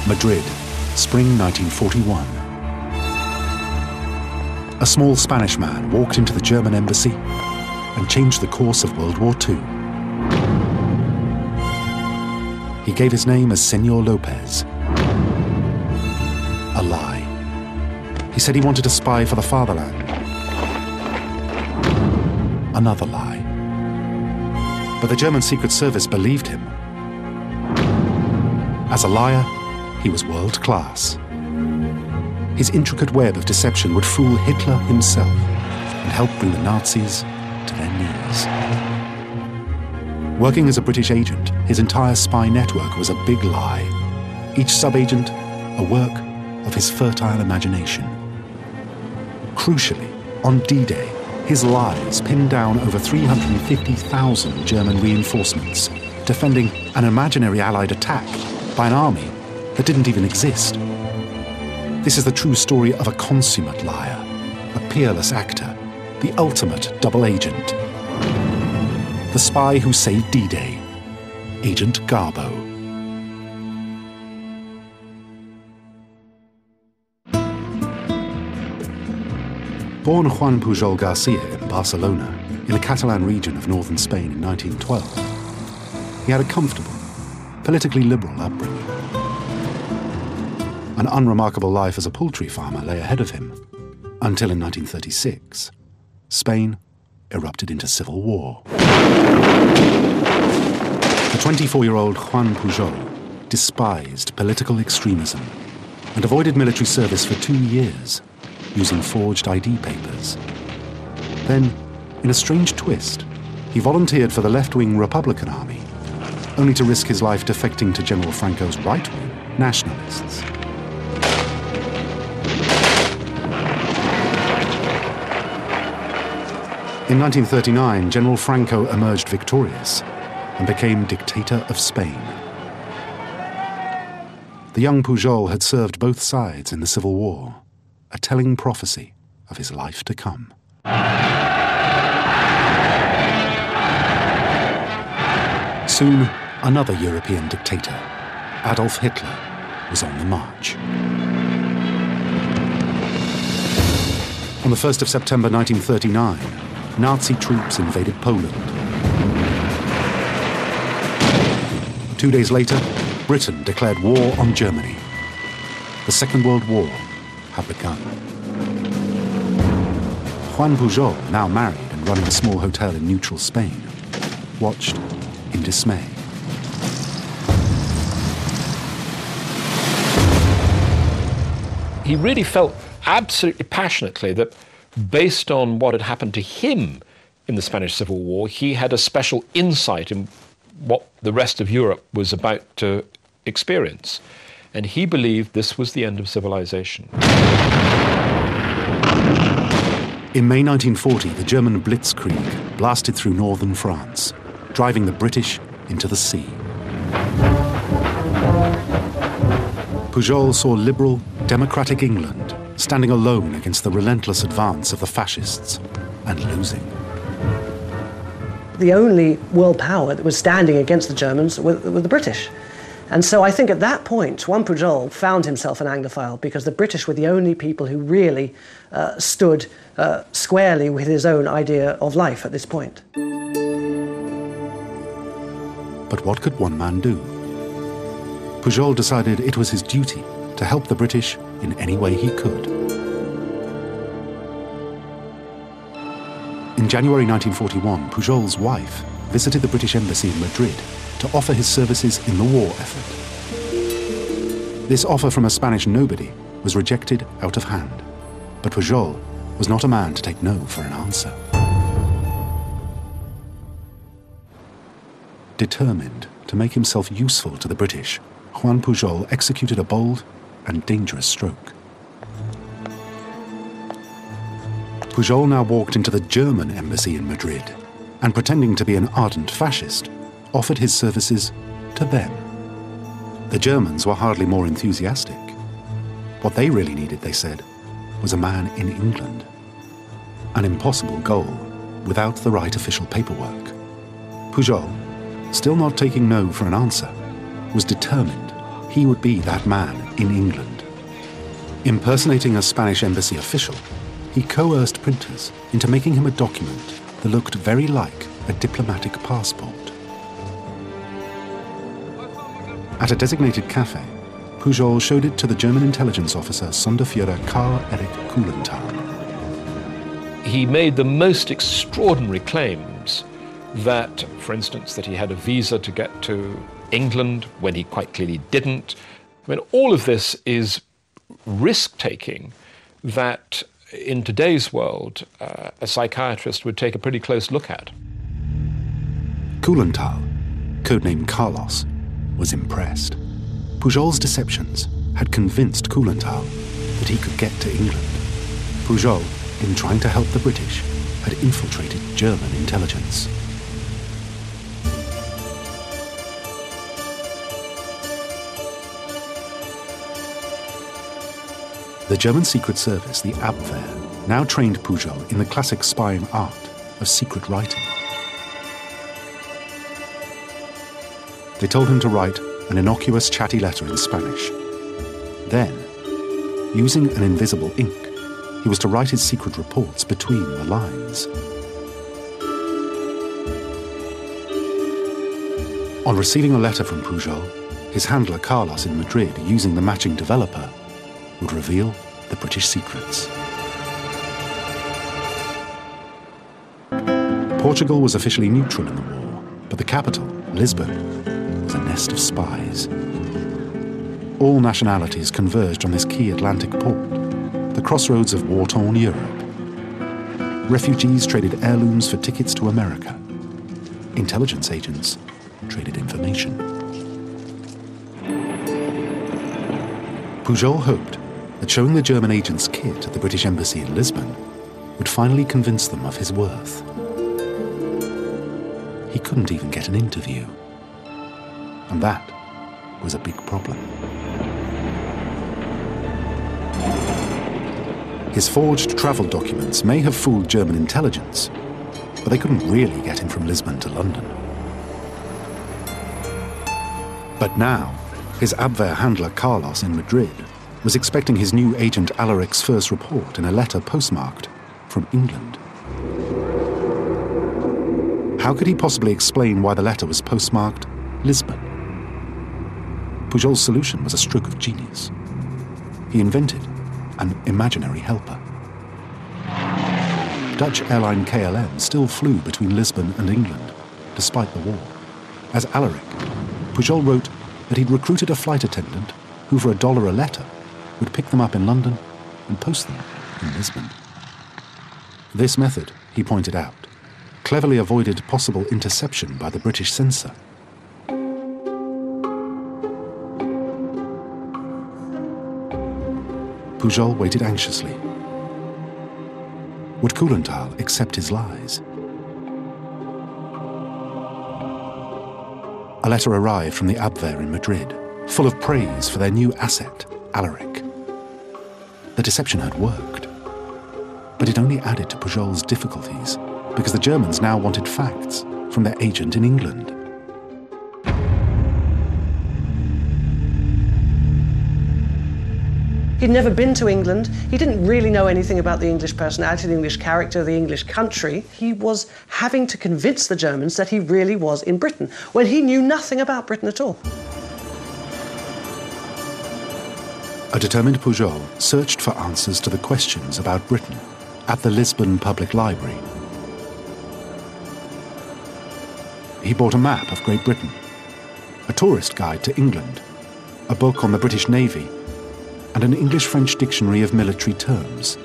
Madrid, spring 1941. A small Spanish man walked into the German embassy and changed the course of World War II. He gave his name as Senor Lopez. A lie. He said he wanted to spy for the fatherland. Another lie. But the German Secret Service believed him. As a liar, he was world class. His intricate web of deception would fool Hitler himself and help bring the Nazis to their knees. Working as a British agent, his entire spy network was a big lie. Each sub-agent, a work of his fertile imagination. Crucially, on D-Day, his lies pinned down over 350,000 German reinforcements, defending an imaginary Allied attack by an army that didn't even exist. This is the true story of a consummate liar, a peerless actor, the ultimate double agent. The spy who saved D-Day, Agent Garbo. Born Juan Pujol Garcia in Barcelona, in the Catalan region of northern Spain in 1912, he had a comfortable, politically liberal upbringing. An unremarkable life as a poultry farmer lay ahead of him, until in 1936, Spain erupted into civil war. The 24-year-old Juan Pujol despised political extremism and avoided military service for 2 years, using forged ID papers. Then, in a strange twist, he volunteered for the left-wing Republican Army, only to risk his life defecting to General Franco's right-wing nationalists. In 1939, General Franco emerged victorious and became dictator of Spain. The young Pujol had served both sides in the Civil War, a telling prophecy of his life to come. Soon, another European dictator, Adolf Hitler, was on the march. On the 1st of September 1939, Nazi troops invaded Poland. 2 days later, Britain declared war on Germany. The Second World War had begun. Juan Pujol, now married and running a small hotel in neutral Spain, watched in dismay. He really felt absolutely passionately that based on what had happened to him in the Spanish Civil War, he had a special insight in what the rest of Europe was about to experience. And he believed this was the end of civilization. In May 1940, the German Blitzkrieg blasted through northern France, driving the British into the sea. Pujol saw liberal, democratic England standing alone against the relentless advance of the fascists and losing. The only world power that was standing against the Germans were the British. And so I think at that point, Juan Pujol found himself an Anglophile because the British were the only people who really stood squarely with his own idea of life at this point. But what could one man do? Pujol decided it was his duty to help the British in any way he could. In January 1941, Pujol's wife visited the British Embassy in Madrid to offer his services in the war effort. This offer from a Spanish nobody was rejected out of hand, but Pujol was not a man to take no for an answer. Determined to make himself useful to the British, Juan Pujol executed a bold and dangerous stroke. Pujol now walked into the German embassy in Madrid and, pretending to be an ardent fascist, offered his services to them. The Germans were hardly more enthusiastic. What they really needed, they said, was a man in England. An impossible goal without the right official paperwork. Pujol, still not taking no for an answer, was determined he would be that man in England. Impersonating a Spanish embassy official, he coerced printers into making him a document that looked very like a diplomatic passport. At a designated café, Pujol showed it to the German intelligence officer Sonderführer Karl Erich Kuhlenthal. He made the most extraordinary claims that, for instance, that he had a visa to get to England when he quite clearly didn't. I mean, all of this is risk-taking that in today's world a psychiatrist would take a pretty close look at. Kuhlenthal, codenamed Carlos, was impressed. Pujol's deceptions had convinced Kuhlenthal that he could get to England. Pujol, in trying to help the British, had infiltrated German intelligence. The German Secret Service, the Abwehr, now trained Pujol in the classic spying art of secret writing. They told him to write an innocuous, chatty letter in Spanish. Then, using an invisible ink, he was to write his secret reports between the lines. On receiving a letter from Pujol, his handler Carlos in Madrid, using the matching developer, would reveal the British secrets. Portugal was officially neutral in the war, but the capital, Lisbon, was a nest of spies. All nationalities converged on this key Atlantic port, the crossroads of war-torn Europe. Refugees traded heirlooms for tickets to America. Intelligence agents traded information. Pujol hoped that showing the German agents' kit at the British embassy in Lisbon would finally convince them of his worth. He couldn't even get an interview. And that was a big problem. His forged travel documents may have fooled German intelligence, but they couldn't really get him from Lisbon to London. But now, his Abwehr handler Carlos in Madrid was expecting his new agent Alaric's first report in a letter postmarked from England. How could he possibly explain why the letter was postmarked Lisbon? Pujol's solution was a stroke of genius. He invented an imaginary helper. Dutch airline KLM still flew between Lisbon and England, despite the war. As Alaric, Pujol wrote that he'd recruited a flight attendant who, for $1 a letter, would pick them up in London and post them in Lisbon. This method, he pointed out, cleverly avoided possible interception by the British censor. Pujol waited anxiously. Would Kuhlenthal accept his lies? A letter arrived from the Abwehr in Madrid, full of praise for their new asset, Alaric. The deception had worked, but it only added to Pujol's difficulties, because the Germans now wanted facts from their agent in England. He'd never been to England. He didn't really know anything about the English personality, the English character, the English country. He was having to convince the Germans that he really was in Britain, when he knew nothing about Britain at all. A determined Pujol searched for answers to the questions about Britain at the Lisbon Public Library. He bought a map of Great Britain, a tourist guide to England, a book on the British Navy, and an English-French dictionary of military terms.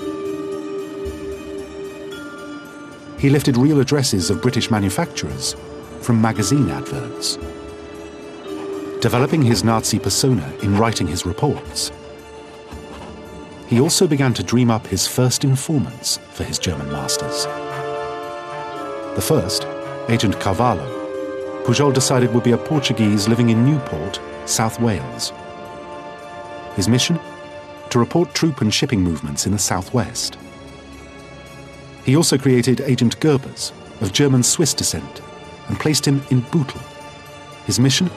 He lifted real addresses of British manufacturers from magazine adverts. Developing his Nazi persona in writing his reports, he also began to dream up his first informants for his German masters. The first, Agent Carvalho, Pujol decided would be a Portuguese living in Newport, South Wales. His mission? To report troop and shipping movements in the southwest. He also created Agent Gerbers, of German-Swiss descent, and placed him in Bootle. His mission?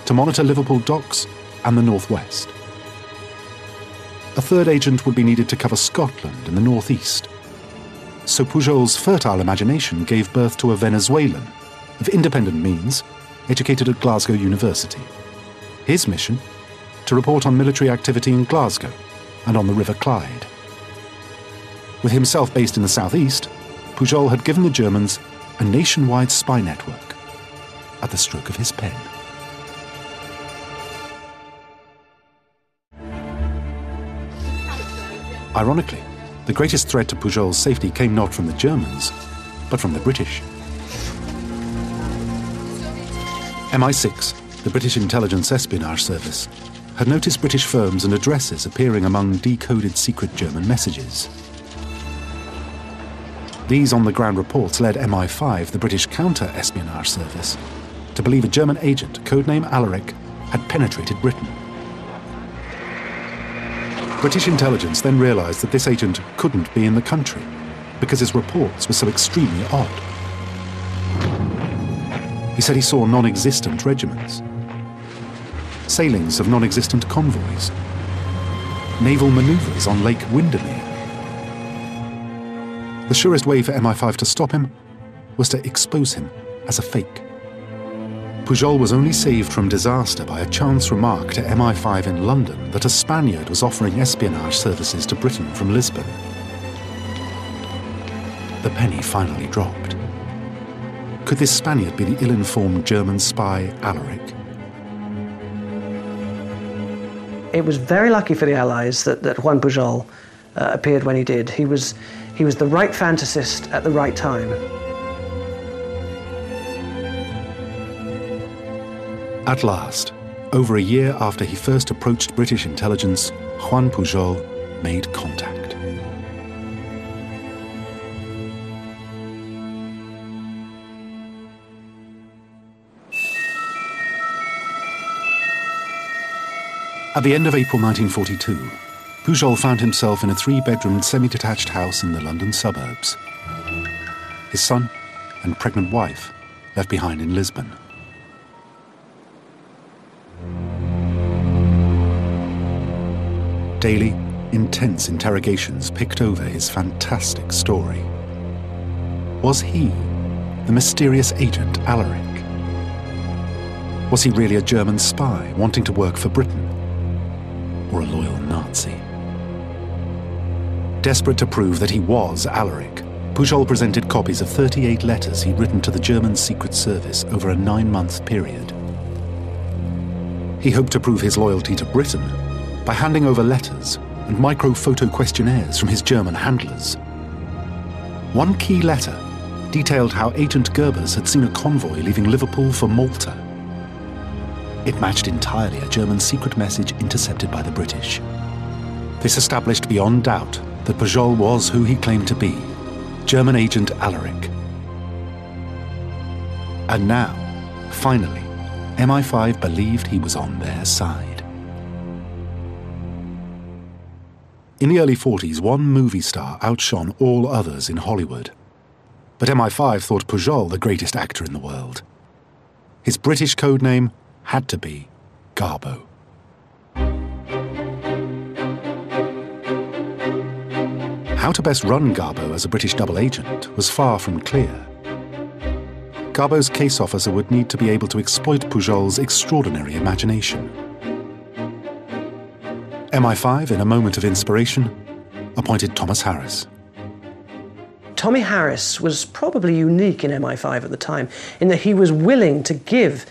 To monitor Liverpool docks and the northwest. A third agent would be needed to cover Scotland and the northeast. So Pujol's fertile imagination gave birth to a Venezuelan, of independent means, educated at Glasgow University. His mission? To report on military activity in Glasgow and on the River Clyde. With himself based in the southeast, Pujol had given the Germans a nationwide spy network at the stroke of his pen. Ironically, the greatest threat to Pujol's safety came not from the Germans, but from the British. MI6, the British intelligence espionage service, had noticed British firms and addresses appearing among decoded secret German messages. These on-the-ground reports led MI5, the British counter-espionage service, to believe a German agent, codename Alaric, had penetrated Britain. British intelligence then realised that this agent couldn't be in the country because his reports were so extremely odd. He said he saw non-existent regiments, sailings of non-existent convoys, naval manoeuvres on Lake Windermere. The surest way for MI5 to stop him was to expose him as a fake. Pujol was only saved from disaster by a chance remark to MI5 in London that a Spaniard was offering espionage services to Britain from Lisbon. The penny finally dropped. Could this Spaniard be the ill-informed German spy Alaric? It was very lucky for the Allies that Juan Pujol appeared when he did. He was the right fantasist at the right time. At last, over a year after he first approached British intelligence, Juan Pujol made contact. At the end of April 1942, Pujol found himself in a 3-bedroom semi-detached house in the London suburbs. His son and pregnant wife left behind in Lisbon. Daily, intense interrogations picked over his fantastic story. Was he the mysterious agent Alaric? Was he really a German spy wanting to work for Britain? Or a loyal Nazi? Desperate to prove that he was Alaric, Pujol presented copies of 38 letters he'd written to the German Secret Service over a 9-month period. He hoped to prove his loyalty to Britain by handing over letters and micro-photo questionnaires from his German handlers. One key letter detailed how Agent Gerbers had seen a convoy leaving Liverpool for Malta. It matched entirely a German secret message intercepted by the British. This established beyond doubt that Pujol was who he claimed to be, German agent Alaric. And now, finally, MI5 believed he was on their side. In the early 40s, one movie star outshone all others in Hollywood. But MI5 thought Pujol the greatest actor in the world. His British codename had to be Garbo. How to best run Garbo as a British double agent was far from clear. Garbo's case officer would need to be able to exploit Pujol's extraordinary imagination. MI5, in a moment of inspiration, appointed Thomas Harris. Tommy Harris was probably unique in MI5 at the time, in that he was willing to give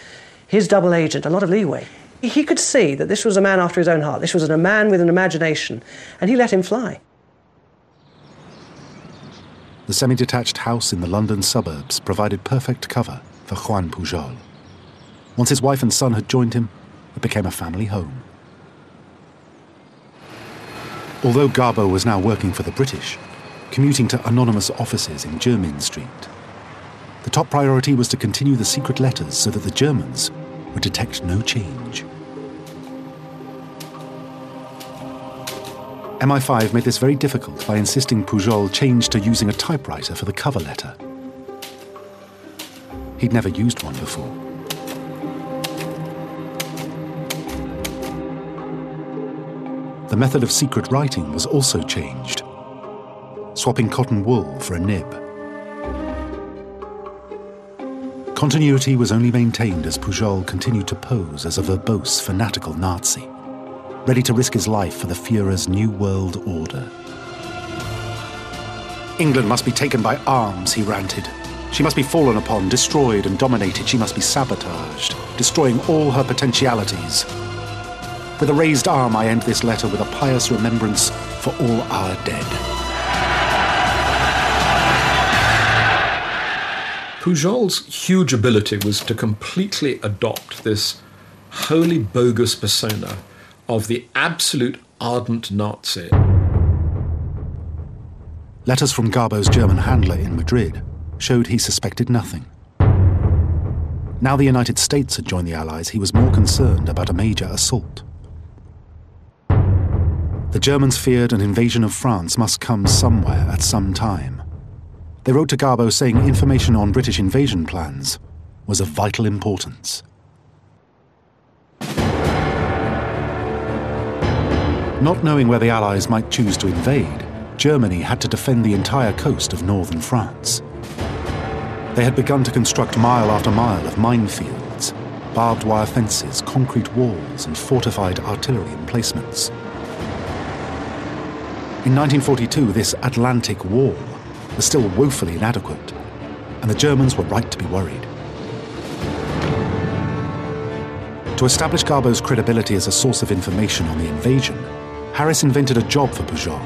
his double agent a lot of leeway. He could see that this was a man after his own heart. This was a man with an imagination, and he let him fly. The semi-detached house in the London suburbs provided perfect cover for Juan Pujol. Once his wife and son had joined him, it became a family home. Although Garbo was now working for the British, commuting to anonymous offices in Jermyn Street, the top priority was to continue the secret letters so that the Germans would detect no change. MI5 made this very difficult by insisting Pujol change to using a typewriter for the cover letter. He'd never used one before. the method of secret writing was also changed, swapping cotton wool for a nib. Continuity was only maintained as Pujol continued to pose as a verbose, fanatical Nazi, ready to risk his life for the Führer's new world order. England must be taken by arms, he ranted. She must be fallen upon, destroyed and dominated. She must be sabotaged, destroying all her potentialities. With a raised arm, I end this letter with a pious remembrance for all our dead. Pujol's huge ability was to completely adopt this wholly bogus persona of the absolute ardent Nazi. Letters from Garbo's German handler in Madrid showed he suspected nothing. Now the United States had joined the Allies, he was more concerned about a major assault. The Germans feared an invasion of France must come somewhere at some time. They wrote to Garbo saying information on British invasion plans was of vital importance. Not knowing where the Allies might choose to invade, Germany had to defend the entire coast of northern France. They had begun to construct mile after mile of minefields, barbed wire fences, concrete walls, and fortified artillery emplacements. In 1942, this Atlantic wall was still woefully inadequate, and the Germans were right to be worried. To establish Garbo's credibility as a source of information on the invasion, Harris invented a job for Pujol: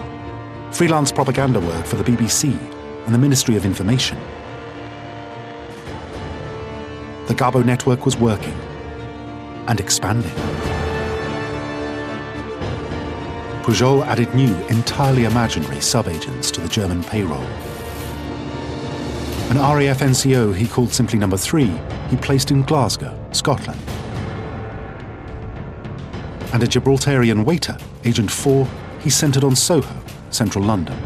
freelance propaganda work for the BBC and the Ministry of Information. The Garbo network was working and expanding. Pujol added new, entirely imaginary sub-agents to the German payroll. An RAF NCO he called simply Number 3 he placed in Glasgow, Scotland. And a Gibraltarian waiter, Agent 4, he centred on Soho, central London.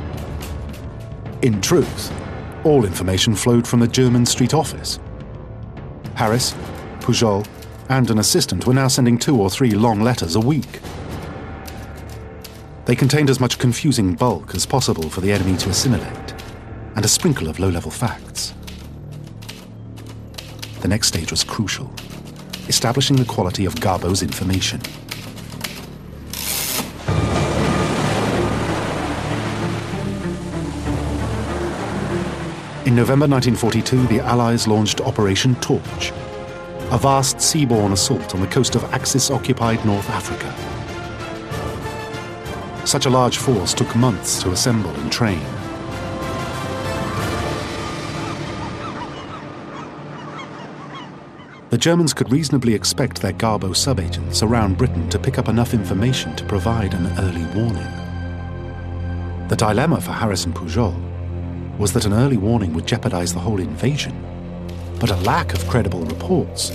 In truth, all information flowed from the German street office. Harris, Pujol, and an assistant were now sending 2 or 3 long letters a week. They contained as much confusing bulk as possible for the enemy to assimilate, and a sprinkle of low-level facts. The next stage was crucial: establishing the quality of Garbo's information. In November 1942, the Allies launched Operation Torch, a vast seaborne assault on the coast of Axis-occupied North Africa. Such a large force took months to assemble and train. The Germans could reasonably expect their Garbo sub-agents around Britain to pick up enough information to provide an early warning. The dilemma for Harris and Pujol was that an early warning would jeopardize the whole invasion, but a lack of credible reports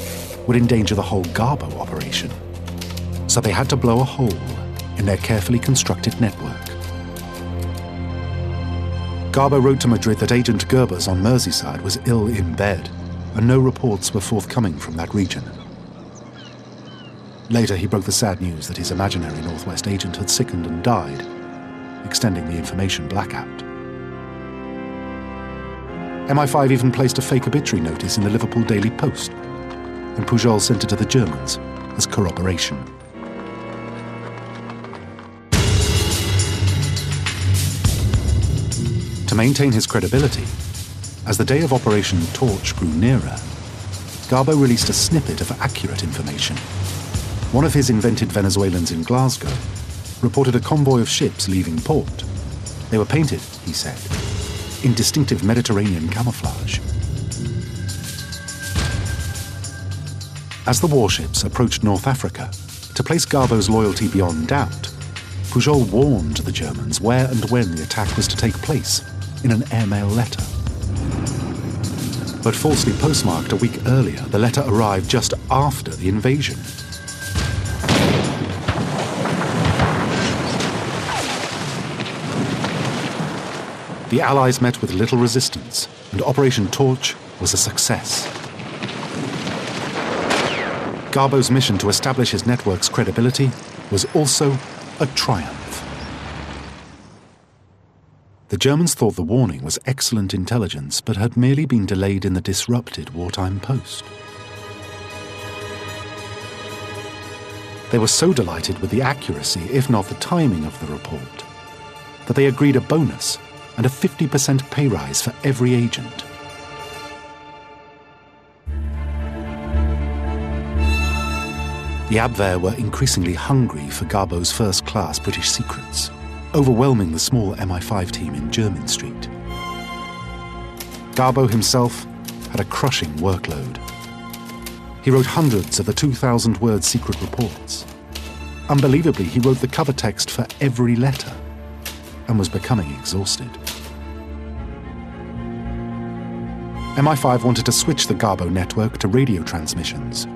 would endanger the whole Garbo operation. So they had to blow a hole in their carefully constructed network. Garbo wrote to Madrid that Agent Gerbers on Merseyside was ill in bed, and no reports were forthcoming from that region. Later, he broke the sad news that his imaginary Northwest agent had sickened and died, extending the information blackout. MI5 even placed a fake obituary notice in the Liverpool Daily Post, and Pujol sent it to the Germans as corroboration. To maintain his credibility, as the day of Operation Torch grew nearer, Garbo released a snippet of accurate information. One of his invented Venezuelans in Glasgow reported a convoy of ships leaving port. They were painted, he said, in distinctive Mediterranean camouflage. As the warships approached North Africa, to place Garbo's loyalty beyond doubt, Pujol warned the Germans where and when the attack was to take place in an airmail letter. But falsely postmarked a week earlier, the letter arrived just after the invasion. The Allies met with little resistance, and Operation Torch was a success. Garbo's mission to establish his network's credibility was also a triumph. The Germans thought the warning was excellent intelligence, but had merely been delayed in the disrupted wartime post. They were so delighted with the accuracy, if not the timing of the report, that they agreed a bonus and a 50% pay rise for every agent. The Abwehr were increasingly hungry for Garbo's first-class British secrets, overwhelming the small MI5 team in Jermyn Street. Garbo himself had a crushing workload. He wrote hundreds of the 2,000-word secret reports. Unbelievably, he wrote the cover text for every letter and was becoming exhausted. MI5 wanted to switch the Garbo network to radio transmissions,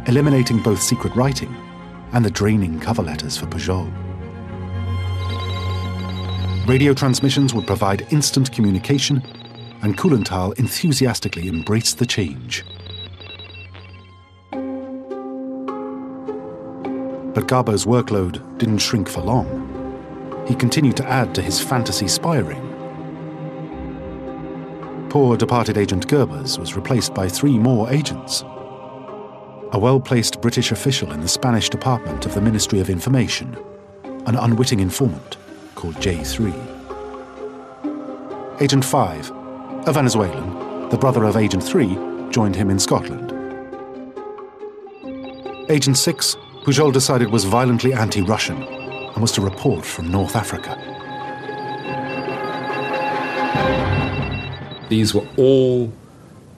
eliminating both secret writing and the draining cover letters for Pujol. Radio transmissions would provide instant communication, and Kulenthal enthusiastically embraced the change. But Garbo's workload didn't shrink for long. He continued to add to his fantasy spy ring. Poor departed Agent Gerbers was replaced by 3 more agents. A well-placed British official in the Spanish department of the Ministry of Information, an unwitting informant called J3. Agent 5, a Venezuelan, the brother of Agent 3, joined him in Scotland. Agent 6, Pujol decided was violently anti-Russian and was to report from North Africa. These were all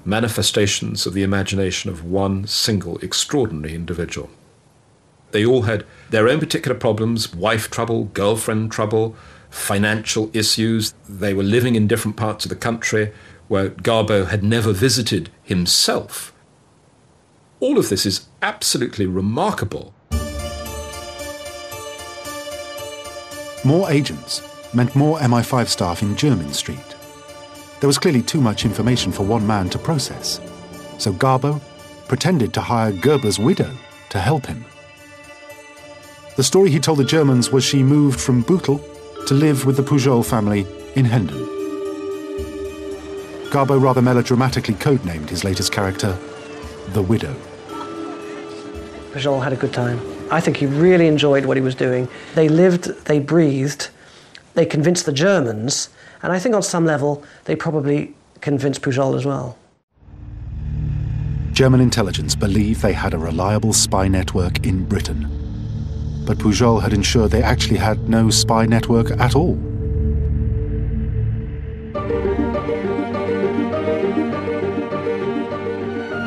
manifestations of the imagination of one single extraordinary individual. They all had their own particular problems: wife trouble, girlfriend trouble, financial issues. They were living in different parts of the country where Garbo had never visited himself. All of this is absolutely remarkable. More agents meant more MI5 staff in Jermyn Street. There was clearly too much information for one man to process, so Garbo pretended to hire Gerber's widow to help him. The story he told the Germans was she moved from Bootle to live with the Pujol family in Hendon. Garbo rather melodramatically codenamed his latest character the Widow. Pujol had a good time. I think he really enjoyed what he was doing. They lived, they breathed, they convinced the Germans, and I think on some level they probably convinced Pujol as well. German intelligence believed they had a reliable spy network in Britain, but Pujol had ensured they actually had no spy network at all.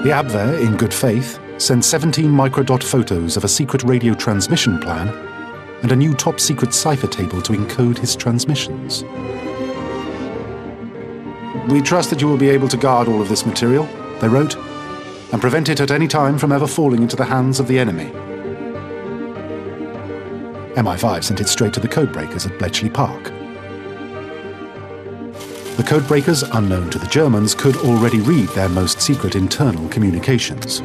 The Abwehr, in good faith, sent 17 microdot photos of a secret radio transmission plan and a new top-secret cipher table to encode his transmissions. "We trust that you will be able to guard all of this material," they wrote, "and prevent it at any time from ever falling into the hands of the enemy." MI5 sent it straight to the codebreakers at Bletchley Park. The codebreakers, unknown to the Germans, could already read their most secret internal communications.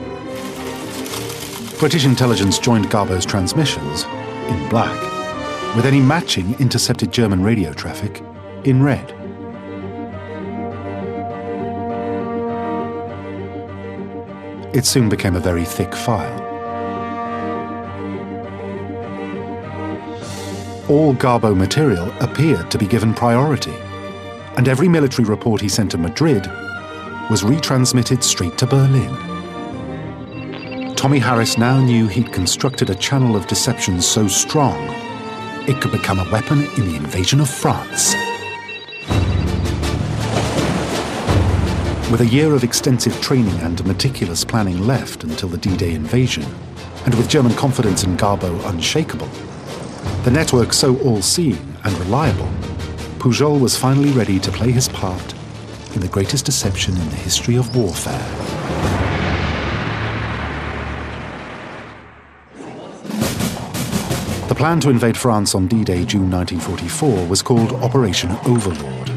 British intelligence joined Garbo's transmissions, in black, with any matching intercepted German radio traffic in red. It soon became a very thick file. All Garbo material appeared to be given priority, and every military report he sent to Madrid was retransmitted straight to Berlin. Tommy Harris now knew he'd constructed a channel of deception so strong it could become a weapon in the invasion of France. With a year of extensive training and meticulous planning left until the D-Day invasion, and with German confidence in Garbo unshakable, the network so all-seeing and reliable, Pujol was finally ready to play his part in the greatest deception in the history of warfare. The plan to invade France on D-Day, June 1944, was called Operation Overlord.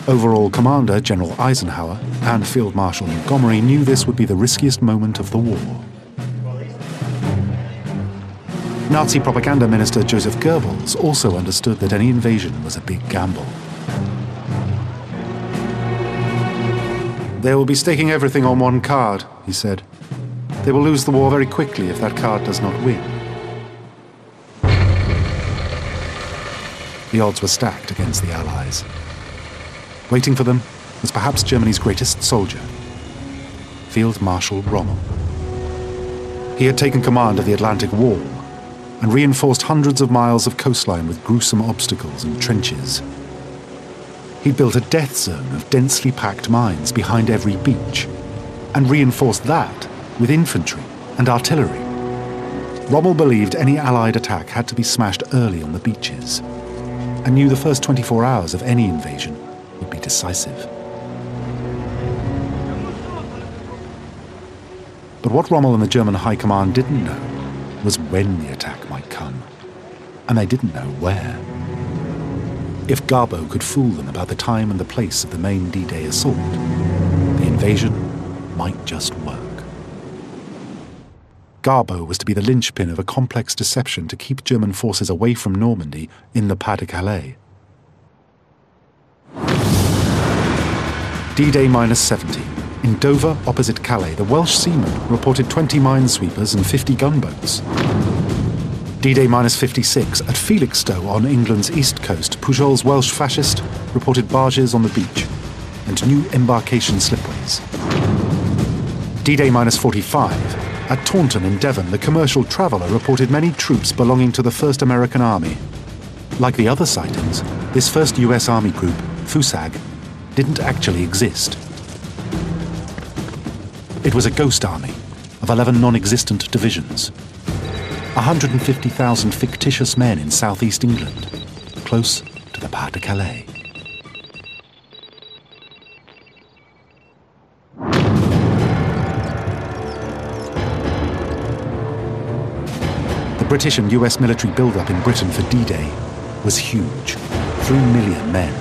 Overall Commander General Eisenhower and Field Marshal Montgomery knew this would be the riskiest moment of the war. Nazi propaganda minister Joseph Goebbels also understood that any invasion was a big gamble. "They will be staking everything on one card," he said. "They will lose the war very quickly if that card does not win." The odds were stacked against the Allies. Waiting for them was perhaps Germany's greatest soldier, Field Marshal Rommel. He had taken command of the Atlantic Wall and reinforced hundreds of miles of coastline with gruesome obstacles and trenches. He'd built a death zone of densely packed mines behind every beach, and reinforced that with infantry and artillery. Rommel believed any Allied attack had to be smashed early on the beaches, and knew the first 24 hours of any invasion would be decisive. But what Rommel and the German High Command didn't know was when the attack might come, and they didn't know where. If Garbo could fool them about the time and the place of the main D-Day assault, the invasion might just work. Garbo was to be the linchpin of a complex deception to keep German forces away from Normandy in the Pas-de-Calais. D-Day -70. In Dover, opposite Calais, the Welsh seamen reported 20 minesweepers and 50 gunboats. D-Day -56. At Felixstowe on England's east coast, Pujol's Welsh fascist reported barges on the beach and new embarkation slipways. D-Day -45. At Taunton in Devon, the Commercial Traveller reported many troops belonging to the 1st American Army. Like the other sightings, this first US Army group, FUSAG, didn't actually exist. It was a ghost army of 11 non-existent divisions. 150,000 fictitious men in southeast England, close to the Pas-de-Calais. The British and US military build-up in Britain for D-Day was huge, 3 million men.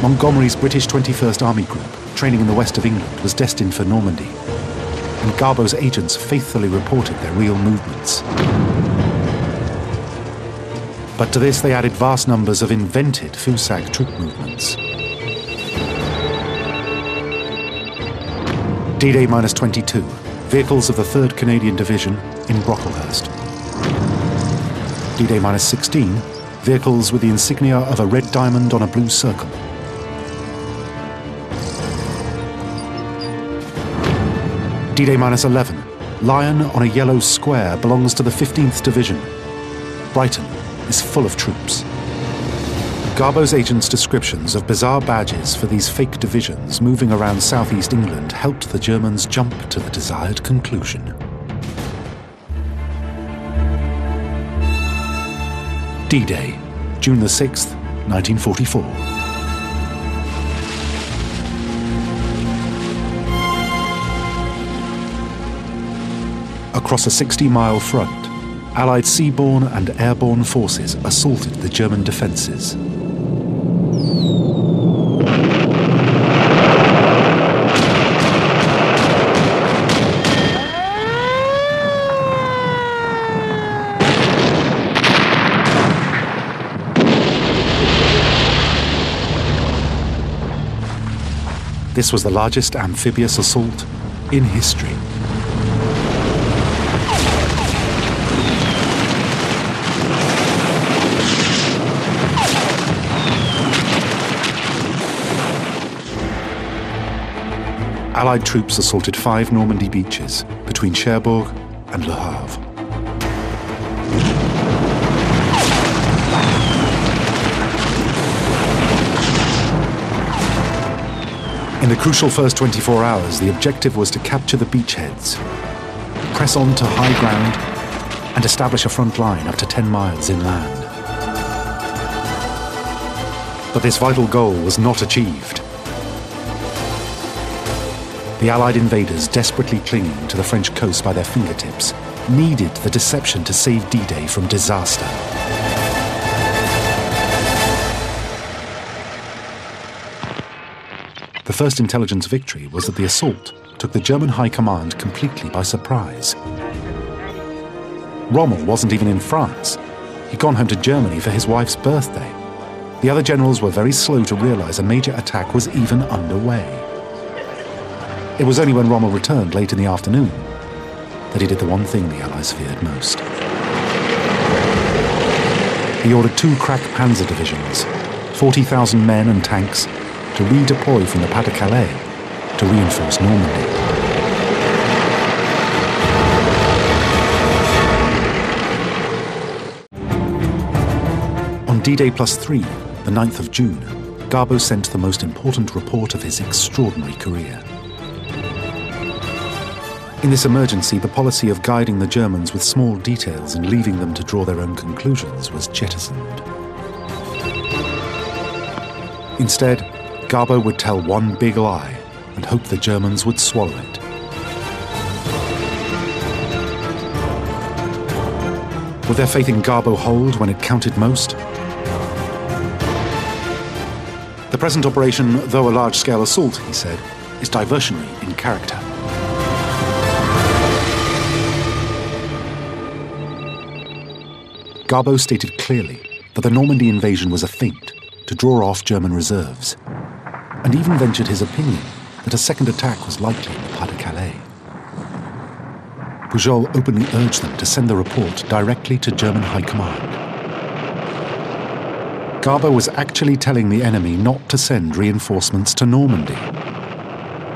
Montgomery's British 21st Army Group, training in the west of England, was destined for Normandy, and Garbo's agents faithfully reported their real movements. But to this they added vast numbers of invented FUSAG troop movements. D-Day -22, vehicles of the 3rd Canadian Division in Brocklehurst. D-Day -16, vehicles with the insignia of a red diamond on a blue circle. D-Day -11, lion on a yellow square belongs to the 15th Division. Brighton is full of troops. Garbo's agents' descriptions of bizarre badges for these fake divisions moving around southeast England helped the Germans jump to the desired conclusion. D-Day, June the 6th, 1944. Across a 60-mile front, Allied seaborne and airborne forces assaulted the German defences. This was the largest amphibious assault in history. Allied troops assaulted 5 Normandy beaches between Cherbourg and Le Havre. In the crucial first 24 hours, the objective was to capture the beachheads, press on to high ground, and establish a front line up to 10 miles inland. But this vital goal was not achieved. The Allied invaders, desperately clinging to the French coast by their fingertips, needed the deception to save D-Day from disaster. The first intelligence victory was that the assault took the German High Command completely by surprise. Rommel wasn't even in France. He'd gone home to Germany for his wife's birthday. The other generals were very slow to realize a major attack was even underway. It was only when Rommel returned late in the afternoon that he did the one thing the Allies feared most. He ordered 2 crack panzer divisions, 40,000 men and tanks, to redeploy from the Pas-de-Calais to reinforce Normandy. On D-Day +3, the 9th of June, Garbo sent the most important report of his extraordinary career. In this emergency, the policy of guiding the Germans with small details and leaving them to draw their own conclusions was jettisoned. Instead, Garbo would tell one big lie and hope the Germans would swallow it. Would their faith in Garbo hold when it counted most? The present operation, though a large-scale assault, he said, is diversionary in character. Garbo stated clearly that the Normandy invasion was a feint to draw off German reserves, and even ventured his opinion that a second attack was likely in the Pas-de-Calais. Pujol openly urged them to send the report directly to German High Command. Garbo was actually telling the enemy not to send reinforcements to Normandy.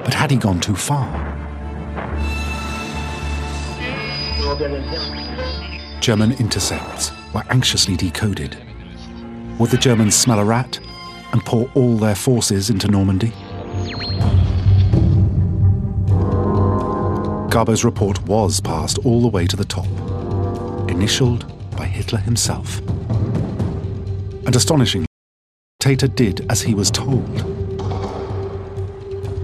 But had he gone too far? German intercepts were anxiously decoded. Would the Germans smell a rat and pour all their forces into Normandy? Garbo's report was passed all the way to the top, initialed by Hitler himself. And astonishingly, Tater did as he was told.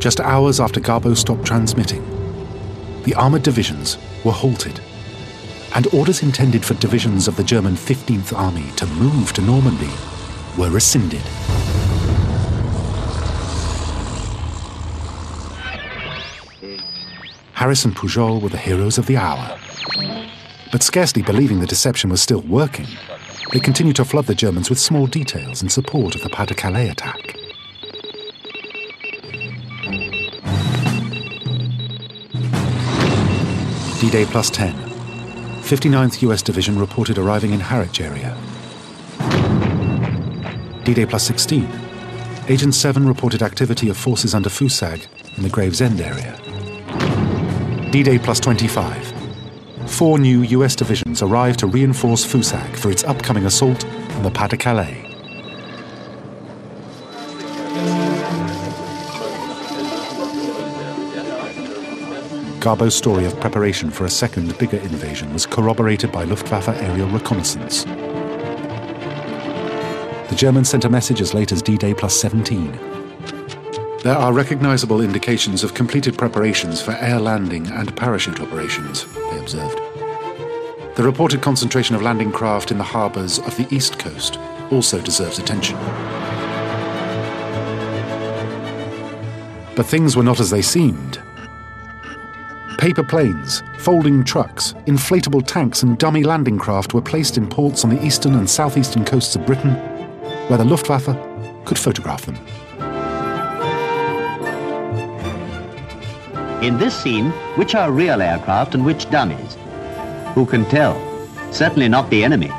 Just hours after Garbo stopped transmitting, the armoured divisions were halted, and orders intended for divisions of the German 15th Army to move to Normandy were rescinded. Harris and Pujol were the heroes of the hour. But scarcely believing the deception was still working, they continued to flood the Germans with small details in support of the Pas-de-Calais attack. D-Day +10. 59th US Division reported arriving in Harwich area. D-Day +16. Agent 7 reported activity of forces under Fusag in the Gravesend area. D-Day +25. 4 new US divisions arrived to reinforce Fusag for its upcoming assault on the Pas-de-Calais. Garbo's story of preparation for a second, bigger invasion was corroborated by Luftwaffe aerial reconnaissance. The Germans sent a message as late as D-Day +17. There are recognizable indications of completed preparations for air landing and parachute operations, they observed. The reported concentration of landing craft in the harbours of the East Coast also deserves attention. But things were not as they seemed. Paper planes, folding trucks, inflatable tanks and dummy landing craft were placed in ports on the eastern and southeastern coasts of Britain, where the Luftwaffe could photograph them. In this scene, which are real aircraft and which dummies? Who can tell? Certainly not the enemy.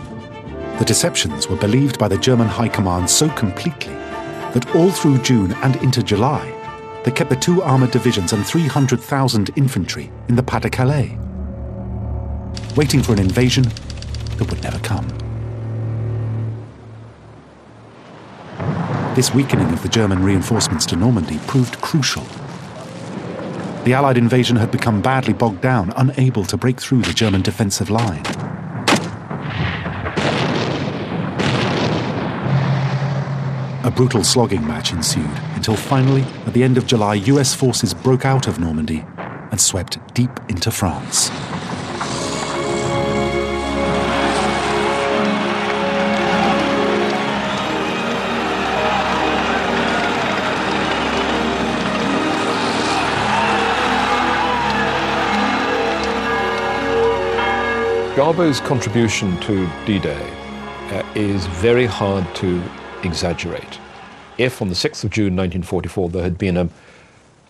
The deceptions were believed by the German High Command so completely that all through June and into July, they kept the 2 armoured divisions and 300,000 infantry in the Pas-de-Calais, waiting for an invasion that would never come. This weakening of the German reinforcements to Normandy proved crucial. The Allied invasion had become badly bogged down, unable to break through the German defensive line. A brutal slogging match ensued until finally, at the end of July, US forces broke out of Normandy and swept deep into France. Garbo's contribution to D-Day is very hard to exaggerate. If on the 6th of June 1944 there had been an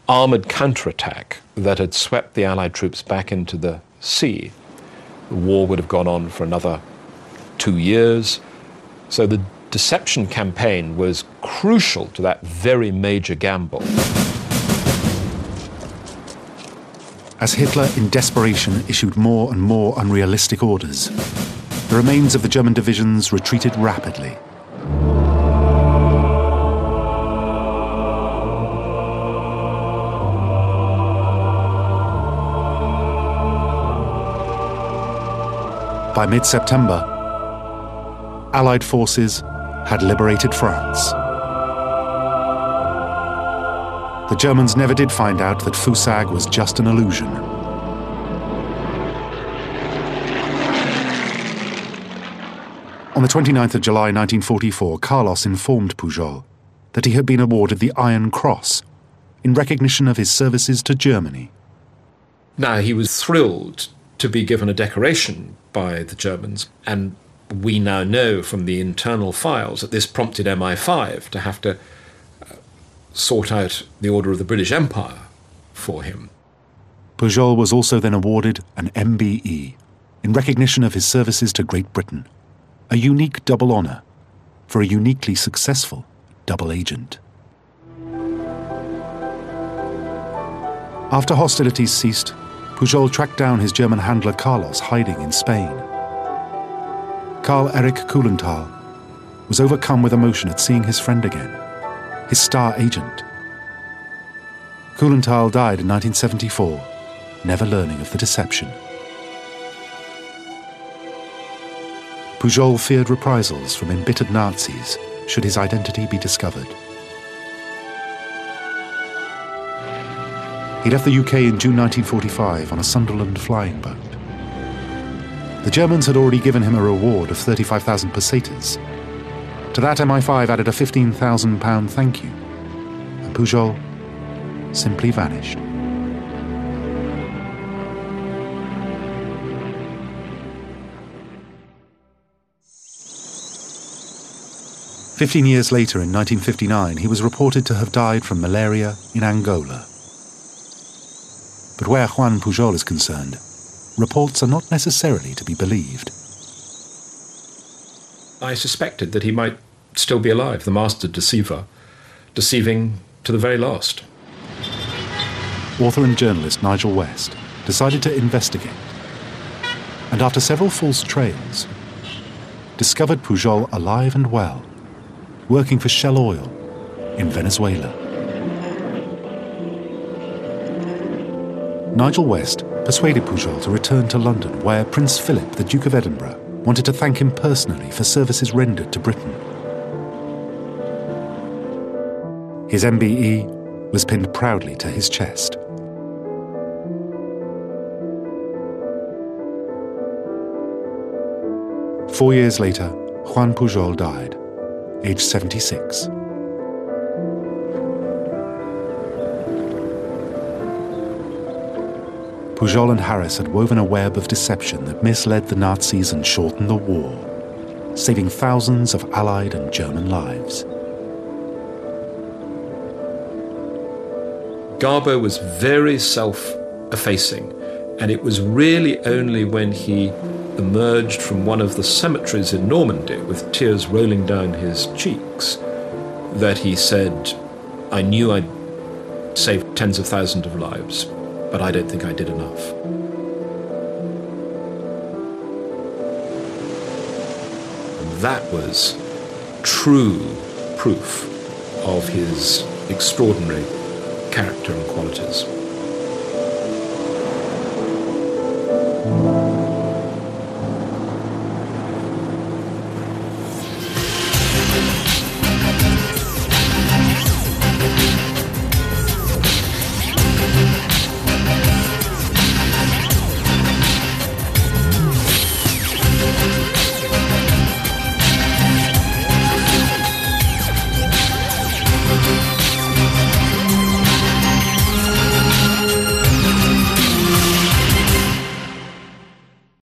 armoured counterattack that had swept the Allied troops back into the sea, the war would have gone on for another 2 years. So the deception campaign was crucial to that very major gamble. As Hitler, in desperation, issued more and more unrealistic orders, the remains of the German divisions retreated rapidly. By mid-September, Allied forces had liberated France. The Germans never did find out that Fusag was just an illusion. On the 29th of July 1944, Carlos informed Pujol that he had been awarded the Iron Cross in recognition of his services to Germany. Now, he was thrilled to be given a decoration by the Germans, and we now know from the internal files that this prompted MI5 to have to sort out the Order of the British Empire for him. Pujol was also then awarded an MBE in recognition of his services to Great Britain, a unique double honour for a uniquely successful double agent. After hostilities ceased, Pujol tracked down his German handler Carlos hiding in Spain. Karl-Erich Kuhlenthal was overcome with emotion at seeing his friend again, his star agent. Kuhlenthal died in 1974, never learning of the deception. Pujol feared reprisals from embittered Nazis should his identity be discovered. He left the UK in June 1945 on a Sunderland flying boat. The Germans had already given him a reward of 35,000 pesetas. To that, MI5 added a £15,000 thank you, and Pujol simply vanished. "15 years later, in 1959, he was reported to have died from malaria in Angola. But where Juan Pujol is concerned, reports are not necessarily to be believed. I suspected that he might still be alive, the master deceiver, deceiving to the very last. Author and journalist Nigel West decided to investigate, and after several false trails, discovered Pujol alive and well, working for Shell Oil in Venezuela. Nigel West persuaded Pujol to return to London, where Prince Philip, the Duke of Edinburgh, wanted to thank him personally for services rendered to Britain. His MBE was pinned proudly to his chest. Four years later, Juan Pujol died, aged 76. Pujol and Harris had woven a web of deception that misled the Nazis and shortened the war, saving thousands of Allied and German lives. Garbo was very self-effacing, and it was really only when he emerged from one of the cemeteries in Normandy with tears rolling down his cheeks that he said, "I knew I'd saved tens of thousands of lives, but I don't think I did enough." And that was true proof of his extraordinary character and qualities.